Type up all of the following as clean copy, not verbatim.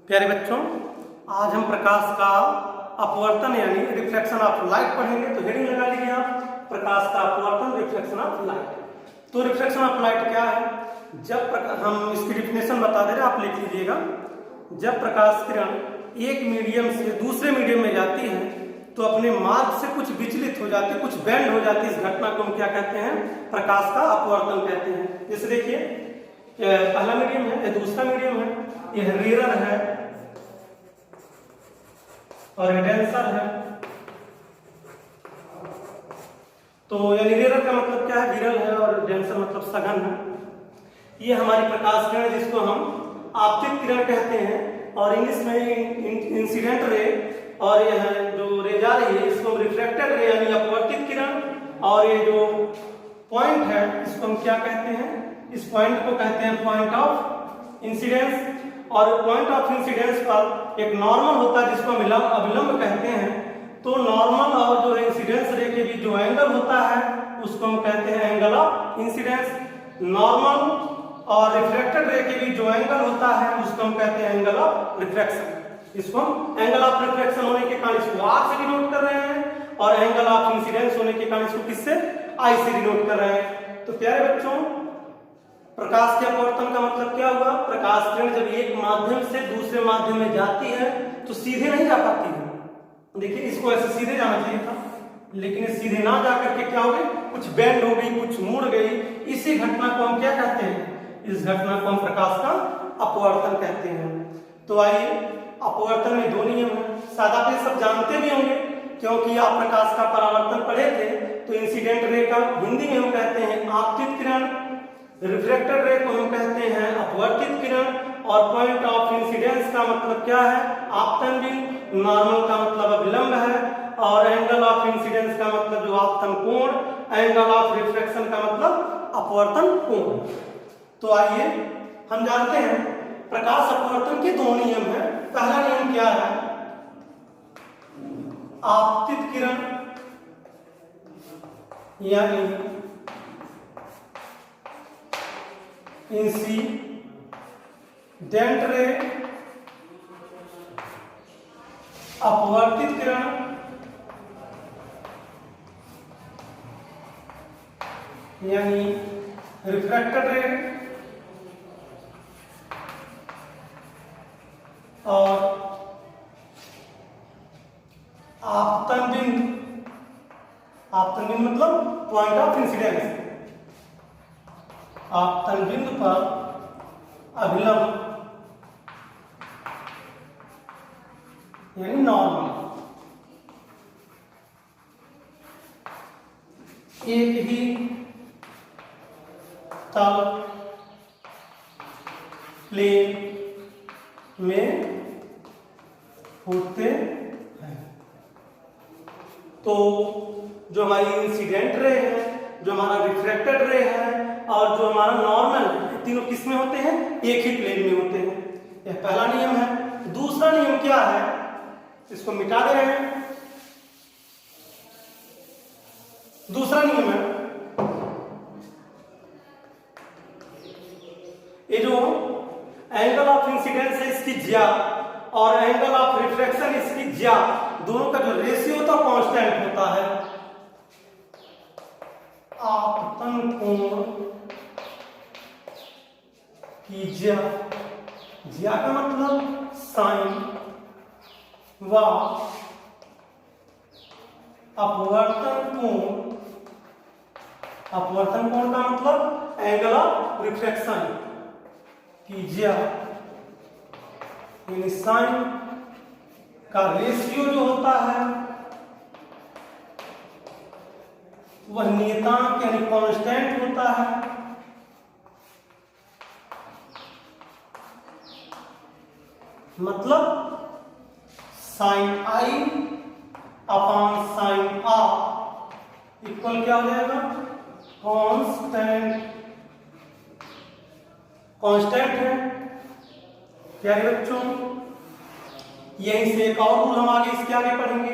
प्यारे बच्चों, आज हम प्रकाश का अपवर्तन यानी रिफ्लेक्शन ऑफ लाइट पढ़ेंगे। तो हेडिंग लगा लीजिए आप, प्रकाश का अपवर्तन, रिफ्लेक्शन ऑफ लाइट। तो रिफ्लेक्शन ऑफ लाइट क्या है? जब हम इसकी डिफिनेशन बता दे रहे हैं, आप लिख लीजिएगा। जब प्रकाश किरण एक मीडियम से दूसरे मीडियम में जाती है तो अपने मार्ग से कुछ विचलित हो जाती है, कुछ बेंड हो जाती है। इस घटना को हम क्या कहते हैं? प्रकाश का अपवर्तन कहते हैं। जैसे देखिए, पहला मीडियम है, यह दूसरा मीडियम है, यह रियर है और यह डेंसर है। तो यानी रियर का मतलब क्या है? विरल है, और डेंसर मतलब सघन है। ये हमारी प्रकाश किरण जिसको हम आपतित किरण कहते हैं, और इंग्लिश में इंसिडेंट रे, और यह जो रे जा रही है इसको हम रिफ्लेक्टेड रे यानी अपवर्तित किरण। और ये जो पॉइंट है इसको हम क्या कहते हैं? इस पॉइंट को कहते हैं पॉइंट ऑफ इंसिडेंस। और पॉइंट ऑफ इंसिडेंस पर एक नॉर्मल होता है जिसको हम अभिलंब कहते हैं। तो नॉर्मल और जो इंसिडेंस रे के बीच जो एंगल होता है उसको हम कहते हैं एंगल ऑफ इंसिडेंस। नॉर्मल और रिफ्लेक्टेड रे के बीच जो एंगल होता है उसको हम कहते हैं एंगल ऑफ रिफ्रैक्शन। इसको हम एंगल ऑफ रिफ्रैक्शन होने के कारण इसको आर से डिनोट कर रहे हैं, और एंगल ऑफ इंसिडेंस होने के कारण इसको किससे? आई से डिनोट कर रहे हैं। तो प्यारे बच्चों, प्रकाश के अपवर्तन का मतलब क्या हुआ? प्रकाश किरण जब एक माध्यम से दूसरे माध्यम में जाती है तो सीधे नहीं जा पाती है। देखिए, इसको ऐसे सीधे जाना चाहिए था, लेकिन सीधे ना जाकर के क्या हो गई? कुछ बेंड हो गई, कुछ मुड़ गई। इसी घटना को हम क्या कहते हैं? इस घटना को हम प्रकाश का अपवर्तन कहते हैं। तो आइए, अपवर्तन में दो नियम है। सादा पे सब जानते भी होंगे क्योंकि आप प्रकाश का परावर्तन पढ़े थे। तो इंसिडेंट रे का हिंदी में हम कहते हैं आपतित किरण, रिफ्लेक्टेड रे को हम कहते हैं अपवर्तित किरण, और पॉइंट ऑफ इंसिडेंस का मतलब क्या है? आपतन बिंदु। नॉर्मल का मतलब अभिलंब है, और एंगल ऑफ इंसिडेंस का मतलब जो आपतन कोण, एंगल ऑफ रिफ्लेक्शन का मतलब अपवर्तन कोण। तो आइए हम जानते हैं प्रकाश अपवर्तन के दो नियम हैं। पहला नियम क्या है? आपतित किरण यानी इंसिडेंट रे अपवर्तित किरण यानी रिफ्रैक्टेड रे, और आपतन बिंदु, आपतन बिंदु मतलब पॉइंट ऑफ इंसिडेंस, आपतन बिंदु पर अभिलंब यानी नॉर्मल। एक ही तल प्लेन में होते हैं। तो जो हमारी इंसिडेंट रे है, जो हमारा रिफ्लेक्टेड रे है, और जो हमारा नॉर्मल, तीनों किस में होते हैं? एक ही प्लेन में होते हैं। यह पहला नियम है। दूसरा नियम क्या है? इसको मिटा दे रहे हैं। दूसरा नियम है, ये जो एंगल ऑफ इंसिडेंस है इसकी ज्या, और एंगल ऑफ रिफ्लेक्शन इसकी ज्या, दोनों का जो रेशियो होता है कांस्टेंट होता है। आपतन कोण की ज्या, ज्या का मतलब साइन, व अपवर्तन कोण, अपवर्तन कोण का मतलब एंगल ऑफ रिफ्लेक्शन की ज्या यानी साइन का रेशियो जो होता है वह नियतांक यानी कांस्टेंट होता है। मतलब साइन आई अपॉन साइन आर इक्वल क्या हो जाएगा? कांस्टेंट। कांस्टेंट है। क्या है बच्चों? यहीं से एक और रूल हम आगे इसके आगे पढ़ेंगे।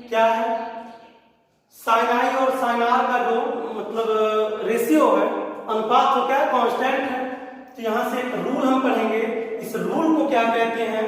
क्या है? साइन आई और साइन आर का जो मतलब रेशियो है, अनुपात हो क्या है? कांस्टेंट है। तो यहां से एक रूल हम पढ़ेंगे। इस रूल को क्या कहते हैं?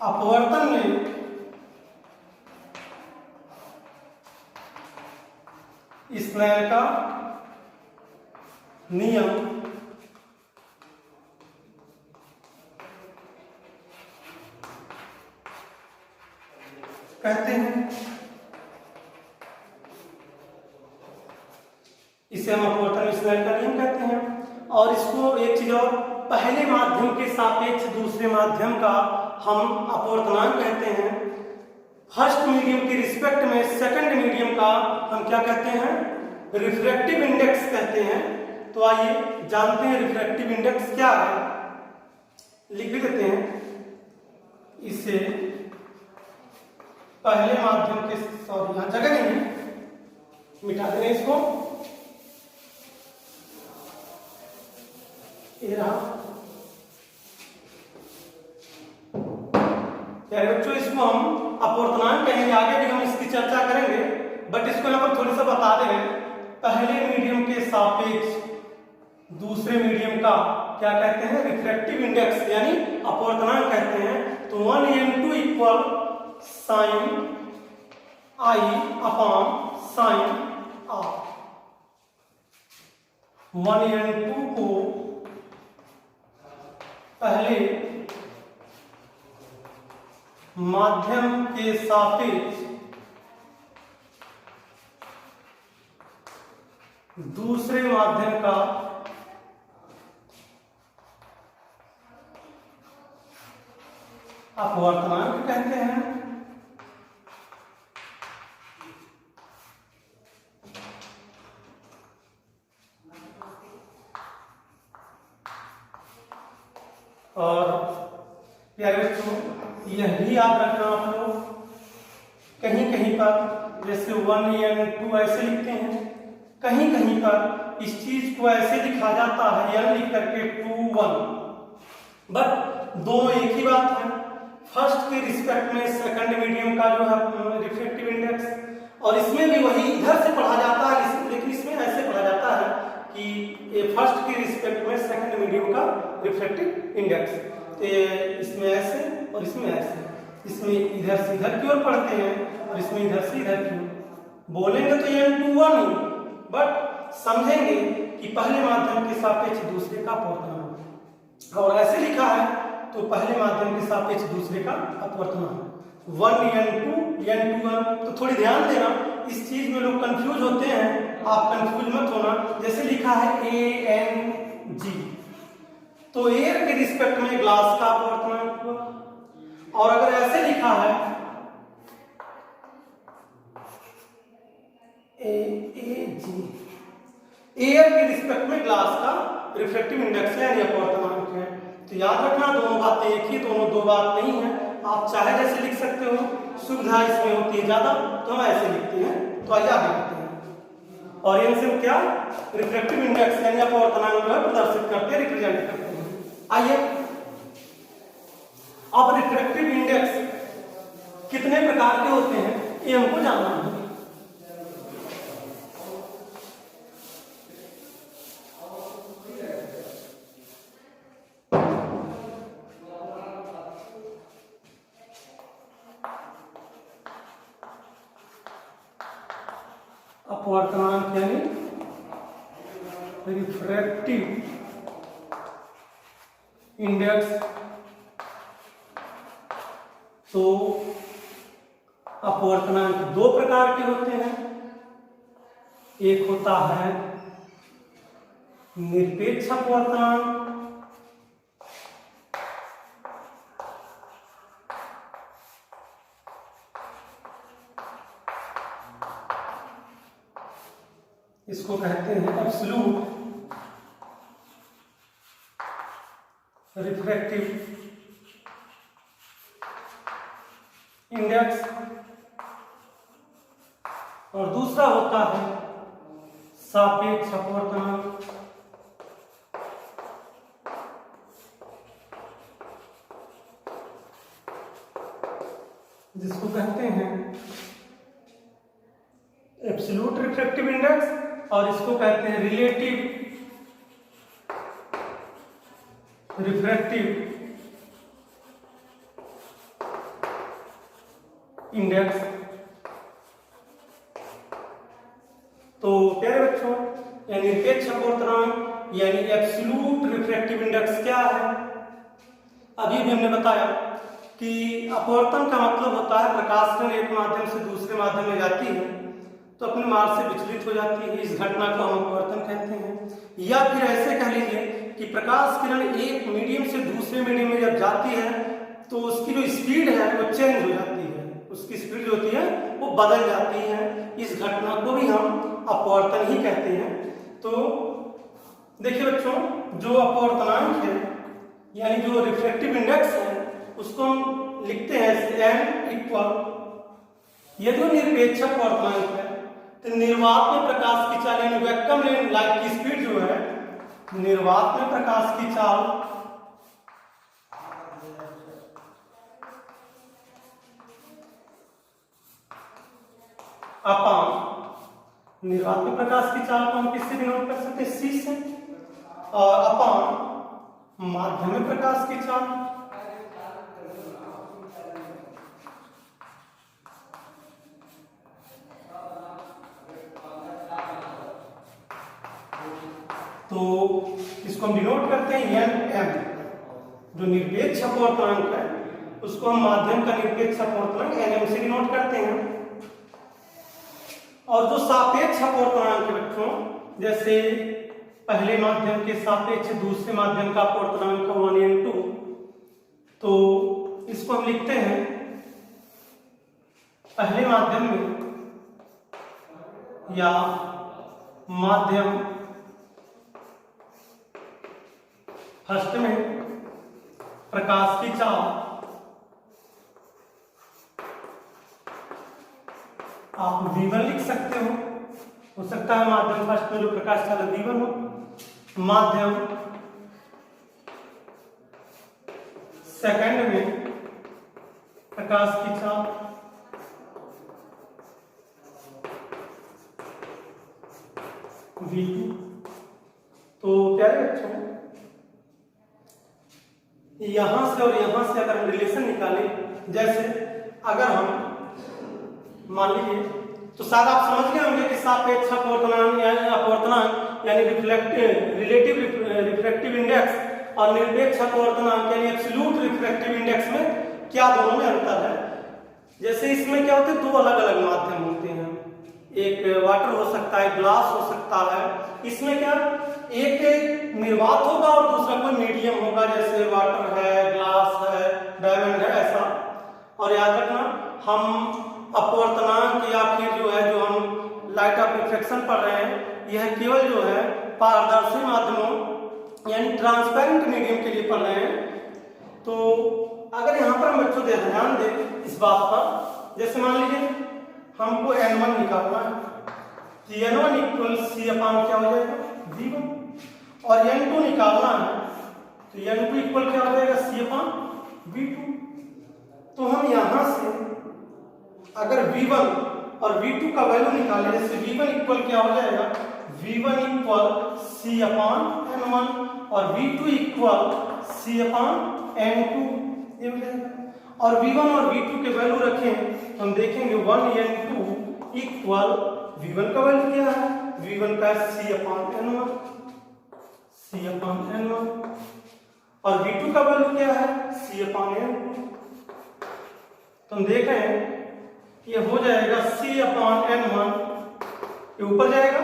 अपवर्तन में स्नेल का नियम कहते हैं। इसे हम अपवर्तन स्नेल का नियम कहते हैं। और इसको एक चीज और, पहले माध्यम के सापेक्ष दूसरे माध्यम का हम अपवर्तनांक कहते हैं। फर्स्ट मीडियम के रिस्पेक्ट में सेकंड मीडियम का हम क्या कहते हैं? रिफ्रैक्टिव इंडेक्स कहते हैं। तो आइए जानते हैं रिफ्रैक्टिव इंडेक्स क्या है। लिख भी देते हैं इसे पहले माध्यम के, सॉरी यहां जगह नहीं है, मिटा देंगे इसको। ये रहा बच्चों, इसको हम अपवर्तनांक कहेंगे। आगे भी हम इसकी चर्चा करेंगे, बट इसको यहाँ पर थोड़ी सा बता दे रहे हैं। पहले मीडियम के सापेक्ष दूसरे मीडियम का क्या कहते हैं? रिफ्रैक्टिव इंडेक्स यानी अपवर्तनांक कहते हैं। तो 1n2 इक्वल साइन आई अपॉन साइन आर। 1n2 को पहले माध्यम के सापेक्ष दूसरे माध्यम का अपवर्तनांक कहते हैं। और प्यारे बच्चों, यह भी याद रखना आप लोग, कहीं कहीं पर जैसे 1n2 ऐसे लिखते हैं, कहीं कहीं पर इस चीज को ऐसे लिखा जाता है n लिख करके 2 1, बट दोनों एक ही बात है। फर्स्ट के रिस्पेक्ट में सेकंड मीडियम का जो है रिफ्रैक्टिव इंडेक्स, और इसमें भी वही इधर से पढ़ा जाता है, लेकिन इसमें ऐसे पढ़ा जाता है कि ये फर्स्ट के रिस्पेक्ट में सेकंड मीडियम का रिफ्रैक्टिव इंडेक्स, इसमें ऐसे और इसमें ऐसे, इसमें इधर से इधर की ओर पढ़ते हैं और इसमें इधर से इधर की ओर। बोलेंगे तो ये n2 1 ही, बट समझेंगे कि पहले माध्यम के सापेक्ष दूसरे का अपवर्तनांक, और ऐसे लिखा है तो पहले माध्यम के सापेक्ष दूसरे का अपवर्तनांक 1n2 n2 1। तो थोड़ी ध्यान देना, इस चीज में लोग कंफ्यूज होते हैं, आप कंफ्यूज मत होना। जैसे लिखा है ANG, तो एयर के रिस्पेक्ट में ग्लास का अपवर्तनांक हुआ, और अगर ऐसे लिखा है AG, एयर के रिस्पेक्ट में ग्लास का रिफ्रैक्टिव इंडेक्स है यानी अपवर्तनांक है। तो याद रखना, दोनों बातें एक ही, दोनों दो बात नहीं है। आप चाहे जैसे लिख सकते हो, सुविधा इसमें होती है ज्यादा, तो हम ऐसे लिखते हैं। तो आइए आगे बढ़ते हैं। और इनसे क्या रिफ्रैक्टिव इंडेक्स यानी अपवर्तनांक जो है प्रदर्शित करते हैं, रिप्रेजेंट करते हैं। आइए अब रिफ्रैक्टिव इंडेक्स कितने प्रकार के होते हैं ये हमको जानना है। अपवर्तनांक यानी रिफ्रैक्टिव इंडेक्स। तो अपवर्तनांक दो प्रकार के होते हैं, एक होता है निरपेक्ष अपवर्तनांक, इसको कहते हैं एब्सोल्यूट रिफ्रैक्टिव इंडेक्स, और दूसरा होता है सापेक्ष अपवर्तनांक। जिसको कहते हैं एब्सोल्यूट रिफ्रैक्टिव इंडेक्स, और इसको कहते हैं रिलेटिव रिफ्रैक्टिव इंडेक्स। तो प्यारे बच्चों, यानी निरपेक्ष अपवर्तनांक यानी एब्सोल्यूट रिफ्रैक्टिव इंडेक्स क्या है? अभी भी हमने बताया कि अपवर्तन का मतलब होता है प्रकाश किरण एक माध्यम से दूसरे माध्यम में जाती है तो अपने मार्ग से विचलित हो जाती है, इस घटना को हम अपवर्तन कहते हैं। या फिर ऐसे कह लीजिए कि प्रकाश किरण एक मीडियम से दूसरे मीडियम में जब जाती है तो उसकी जो स्पीड है वो चेंज हो जाती है, उसकी स्पीड जो होती है वो बदल जाती है, इस घटना को भी हम अपवर्तन ही कहते हैं। तो देखिए बच्चों, जो अपवर्तनांक है यानी जो रिफ्रैक्टिव इंडेक्स है उसको हम लिखते हैं n इक्वल, ये जो निरपेक्ष अपवर्तनांक है तो निर्वात में प्रकाश की चाल यानी वैक्यूम लाइट की स्पीड जो है, निर्वात में प्रकाश की चाल अपान, निर्वात में प्रकाश की चाल को हम किससे डिनोट कर सकते हैं? c से, और अपान माध्यम में प्रकाश की चाल तो इसको हम डिनोट करते हैं n m। जो निरपेक्ष अपवर्तनांक है उसको हम माध्यम का निरपेक्ष अपवर्तनांक nm से डिनोट करते हैं। और जो सापेक्ष अपवर्तनांक है बच्चों, जैसे पहले माध्यम के सापेक्ष दूसरे माध्यम का अपवर्तनांक 1n2, तो इसको हम लिखते हैं पहले माध्यम में या माध्यम फर्स्ट में प्रकाश की चाल आप v1 लिख सकते हो सकता है माध्यम फर्स्ट में जो प्रकाश चाल v1 हो, माध्यम सेकंड में प्रकाश की चाल v2। तो प्यारे बच्चों, यहां से और यहां से अगर हम रिलेशन निकालें, जैसे अगर हम मान लीजिए, तो शायद आप समझ गए होंगे कि सापेक्ष अपवर्तनांक यानी रिलेटिव रिफ्रैक्टिव इंडेक्स और निरपेक्ष अपवर्तनांक यानी एब्सोल्यूट रिफ्रैक्टिव इंडेक्स में क्या दोनों में अंतर है। जैसे इसमें क्या होते हैं, दो अलग अलग माध्यम होते हैं, एक वाटर हो सकता है, ग्लास हो सकता है। इसमें क्या एक निर्वात होगा और दूसरा कोई मीडियम होगा, जैसे वाटर है, ग्लास है, डायमंड है, ऐसा। और याद रखना, हम अपवर्तनांक या फिर जो है जो हम लाइट ऑफ रिफ्लेक्शन पढ़ रहे हैं, यह केवल जो है पारदर्शी माध्यमों यानी ट्रांसपेरेंट मीडियम के लिए पढ़ रहे हैं। तो अगर यहाँ पर हम बच्चों ध्यान दें इस बात पर, जैसे मान लीजिए हमको n1 निकालना है, तो n1 इक्वल c अपान क्या हो जाएगा? v1। और n2 निकालना है तो n2 इक्वल क्या हो जाएगा? c अपान v2। तो हम यहां से अगर v1 और v2 का वैल्यू निकालें, जैसे v1 इक्वल क्या हो जाएगा? v1 इक्वल c अपान n1 और v2 इक्वल c अपान n2, ये हो जाएगा। और v1 और v2 के वैल्यू रखें तो हम देखेंगे 1n2 इक्वल v1 का वैल्यू क्या है? v1 का c अपान n1, c अपान n1, और v2 का वैल्यू क्या है? c अपान n2। तो हम देख रहे हैं ये हो जाएगा c अपान n1, ये ऊपर जाएगा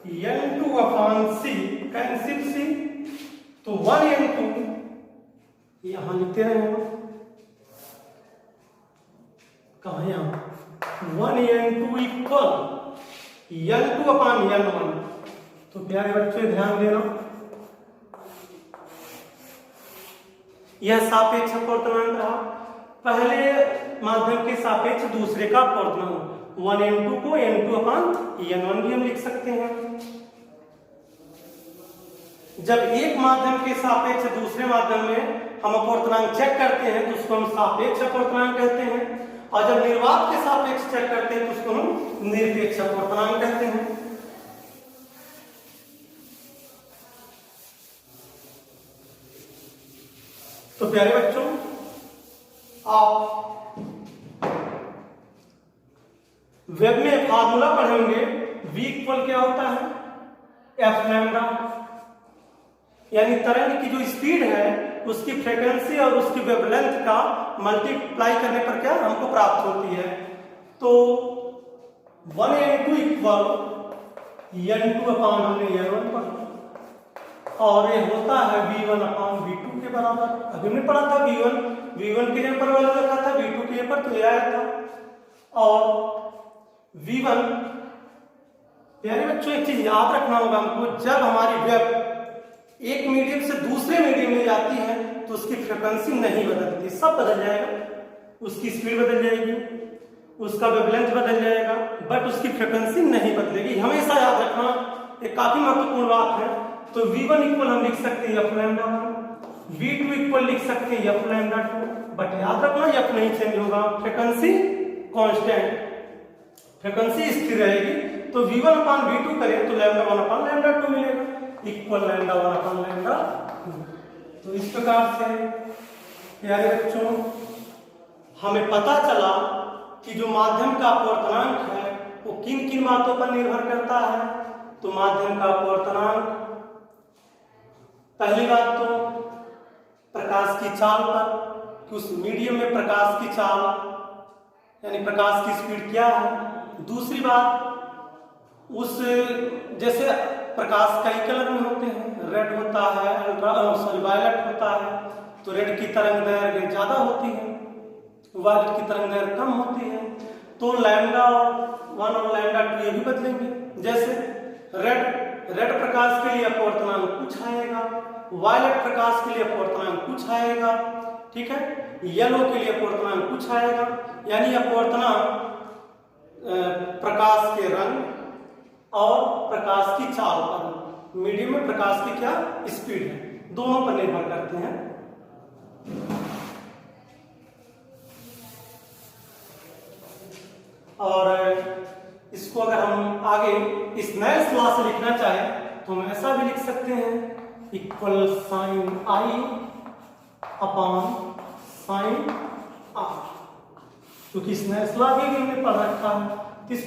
n2 अपान c, कैंसिल c, तो 1n2 यहां लिखते हैं, कहा यहां 1n2 इक्वल n2 अपान n1। तो प्यारे बच्चे ध्यान देना, यह सापेक्ष अपवर्तनांक रहा, पहले माध्यम के सापेक्ष दूसरे का अपवर्तनांक 1n2 को n2 अपान n1 भी हम लिख सकते हैं। जब एक माध्यम के सापेक्ष दूसरे माध्यम में हम अपवर्तनांक चेक करते हैं तो उसको हम सापेक्ष अपवर्तनांक कहते हैं, और जब निर्वात के सापेक्ष चेक करते हैं तो उसको हम निरपेक्ष अपवर्तनांक कहते हैं। तो प्यारे बच्चों, आप वेब में फार्मूला पढ़ेंगे, v इक्वल क्या होता है, एफ लैम्डा, यानी तरंग की जो स्पीड है उसकी फ्रीक्वेंसी और उसकी वेवलेंथ का मल्टीप्लाई करने पर क्या हमको प्राप्त होती है। तो 1n2 इक्वल n2 अपान हमने n1 पढ़ा और ये होता है v1 अपान v2 के बराबर। अभी हमने पढ़ा था v1 के जगह पर वाला रखा था, v2 के जगह पर तो यह आया था। और v1 यानी बच्चों एक चीज याद रखना होगा हमको, जब हमारी वेब एक मीडियम से दूसरे मीडियम में जाती है तो उसकी फ्रीक्वेंसी नहीं बदलती, सब बदल जाएगा, उसकी स्पीड बदल जाएगी, उसका वेवलेंथ बदल जाएगा, बट उसकी फ्रीक्वेंसी नहीं बदलेगी। हमेशा याद रखना, एक काफी महत्वपूर्ण बात है। तो v1 इक्वल हम लिख सकते हैं f लैम्डा, v2 इक्वल लिख सकते हैं f लैम्डा 2, बट याद रखना f नहीं चेंज होगा, फ्रीक्वेंसी कांस्टेंट, फ्रीक्वेंसी स्थिर रहेगी। तो v1 अपान v2 करें तो लैम्डा 1 अपान लैम्डा 2 मिलेगा, इक्वल लैम्डा 1 अपान लैम्डा 2। तो इस प्रकार से प्यारे बच्चों हमें पता चला कि जो माध्यम का अपवर्तनांक है वो किन किन बातों पर निर्भर करता है। तो माध्यम का अपवर्तनांक, पहली बात तो प्रकाश की चाल पर, कि उस मीडियम में प्रकाश की चाल यानी प्रकाश की स्पीड क्या है। दूसरी बात, उस जैसे प्रकाश कई कलर में होते हैं, रेड होता है, वायलेट होता है, तो रेड की तरंग दैर्घ्य ज्यादा होती है, वायलेट की तरंग दैर्घ्य कम होती है। तो लैम्डा 1 और लैम्डा 2 ये भी बदलेंगे। जैसे रेड प्रकाश के लिए अपवर्तनांक कुछ आएगा, वायलेट प्रकाश के लिए अपवर्तनांक कुछ आएगा, ठीक है, येलो के लिए अपवर्तनांक कुछ आएगा। यानी अपवर्तनांक प्रकाश के रंग और प्रकाश की चाल पर, मीडियम में प्रकाश की क्या स्पीड है, दोनों पर निर्भर करते हैं। और इसको अगर हम आगे इस नए लॉ से लिखना चाहें तो हम ऐसा भी लिख सकते हैं, equal sine i upon sine r, क्योंकि इस नए लॉ भी हमने पढ़ रखा है। इस